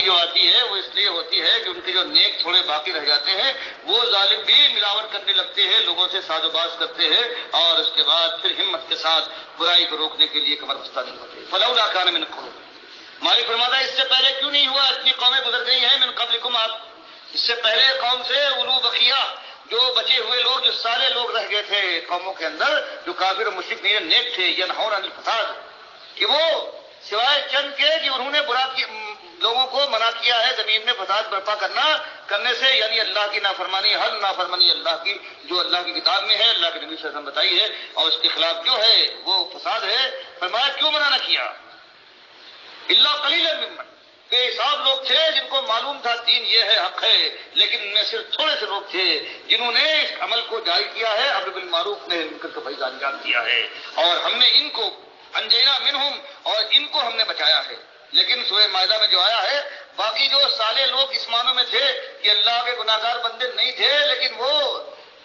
جو آتی ہے وہ اس لیے ہوتی ہے کہ ان کے جو نیک تھوڑے باقی رہ جاتے ہیں وہ ظالم بھی ملاوٹ کرنے لگتے ہیں، لوگوں سے ساز و باز کرتے ہیں اور اس کے بعد پھر ہمت کے ساتھ برائی کو روکنے کے لیے کمر بستہ نہیں ہوتے۔ فلولا کان من القرون، مالک فرماتا ہے اس سے پہلے کیوں نہیں ہوا؟ اتنی قومیں گزر گئی ہیں من قبلکم، آپ اس سے پہلے قوم سے اولو بقیہ، جو بچے ہوئے لوگ، جو سارے لوگ رہ گئے تھے قوموں کے اندر، جو کافر و مشرک نہیں نیک تھے، ینہون عن الفساد، کہ وہ سوائے چند کے کہ انہوں نے لوگوں کو منع کیا ہے زمین میں فساد برپا کرنے سے، یعنی اللہ کی نافرمانی، ہر نافرمانی اللہ کی جو اللہ کی کتاب میں ہے، اللہ کے نبی صلی اللہ علیہ وسلم بتائی ہے، اور اس کے خلاف جو ہے وہ فساد ہے۔ فرمایا کیوں منع نہ کیا؟ الا قلیلا ممن، بے حساب لوگ تھے جن کو معلوم تھا دین یہ ہے، حق ہے، لیکن ان میں صرف تھوڑے سے لوگ تھے جنہوں نے اس عمل کو جاری کیا ہے، امر بالمعروف نہی عن المنکر کا فریضہ انجام دیا ہے، اور ہم نے ان کو انجینا منہم، اور ان کو ہم نے بچایا ہے۔ لیکن سورہ مائدہ میں جو آیا ہے، باقی جو سالے لوگ اس معنوں میں تھے کہ اللہ کے گناہگار بندے نہیں تھے، لیکن وہ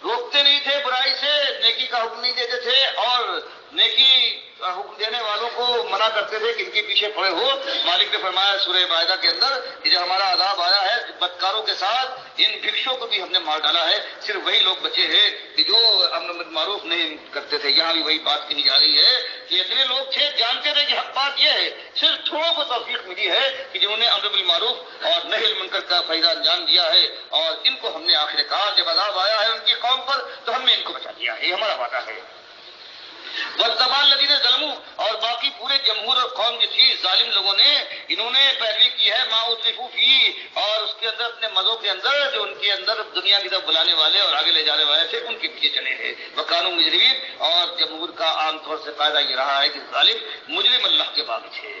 روکتے نہیں تھے برائی سے، نیکی کا حکم نہیں دیتے تھے، اور نیکی حکم دینے والوں کو منع کرتے تھے کہ ان کے پیچھے پڑے ہو۔ مالک نے فرمایا سورہ مائدہ کے اندر کہ جب ہمارا عذاب آیا ہے بدکاروں کے ساتھ، ان بھکشوں کو بھی ہم نے مار ڈالا ہے، صرف وہی لوگ بچے ہیں کہ جو امر بالمعروف نہیں کرتے تھے۔ یہاں بھی وہی بات کہی جا رہی ہے کہ اتنے لوگ تھے جانتے تھے کہ حق بات یہ ہے، صرف تھوڑوں کو توفیق ملی ہے کہ جنہوں نے امر بالمعروف اور نہی عن المنکر کا فریضہ انجام دیا ہے، اور ان کو ہم نے آخر کار جب عذاب آیا ہے ان کی قوم پر تو ہم نے ان کو بچا لیا ہے، یہ ہمارا وعدہ ہے۔ وَاتَّبَعَ الَّذِينَ ظَلَمُوا، اور باقی پورے جمہور اور قوم جو تھی ظالم لوگوں نے، انہوں نے پیروی کی ہے مَا أُتْرِفُوا فِيهِ، اور اس کے اندر اپنے مزوں کے اندر جو ان کے اندر دنیا کی طرف بلانے والے اور آگے لے جانے والے تھے ان کے پیچھے چلے ہیں۔ وَكَانُوا مُجْرِمِينَ، اور جمہور کا عام طور سے قاعدہ یہ رہا ہے کہ ظالم مجرم اللہ کے باغی تھے،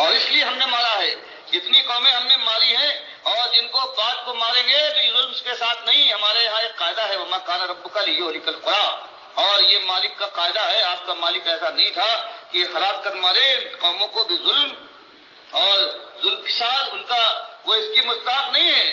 اور اس لیے ہم نے مارا ہے۔ جتنی قومیں ہم نے ماری ہیں اور جن کو بعد کو ماریں گے تو یہ ظلم کے ساتھ نہیں، ہمارے یہاں ایک قاعدہ ہے وَمَا كَانَ رَبُّكَ لِيُهْلِكَ الْقُرَىٰ، اور یہ مالک کا قاعدہ ہے، آپ کا مالک ایسا نہیں تھا کہ ہلاک کر مارے قوموں کو بھی ظلم اور ظلم کے ساتھ، ان کا وہ اس کی مستحق نہیں ہے۔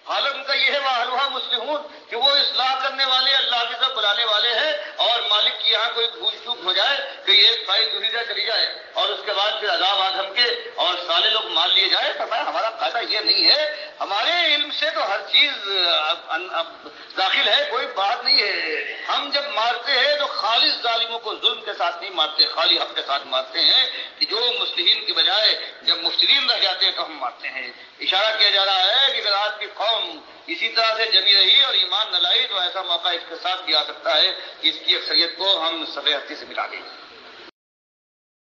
حالت ان کا یہ ہے وَأَهْلُهَا مُصْلِحُونَ، کہ وہ اصلاح کرنے والے، اللہ کی طرف بلانے والے ہیں، اور مالک کی یہاں کوئی بھول چوک ہو جائے کہ یہ ایک فائل دوسری چلی جائے اور اس کے بعد پھر عذاب آدم کے اور سارے لوگ مار لیے جائے۔ فرمایا ہمارا قاعدہ یہ نہیں ہے، ہمارے علم سے تو ہر چیز داخل ہے، کوئی بات نہیں ہے۔ ہم جب مارتے ہیں تو خالص ظالموں کو ظلم کے ساتھ نہیں مارتے، خالی حق کے ساتھ مارتے ہیں، کہ جو مصلحین کی بجائے جب مفسدین رہ جاتے ہیں تو ہم مارتے ہیں۔ اشارہ کیا جا رہا ہے کہ اگر آج کی قوم اسی طرح سے جمی رہی اور ایمان نہ لائی تو ایسا موقع اس کے ساتھ بھی آ سکتا ہے کہ اس کی اکثریت کو ہم صفحہ ہستی سے ملا دیں۔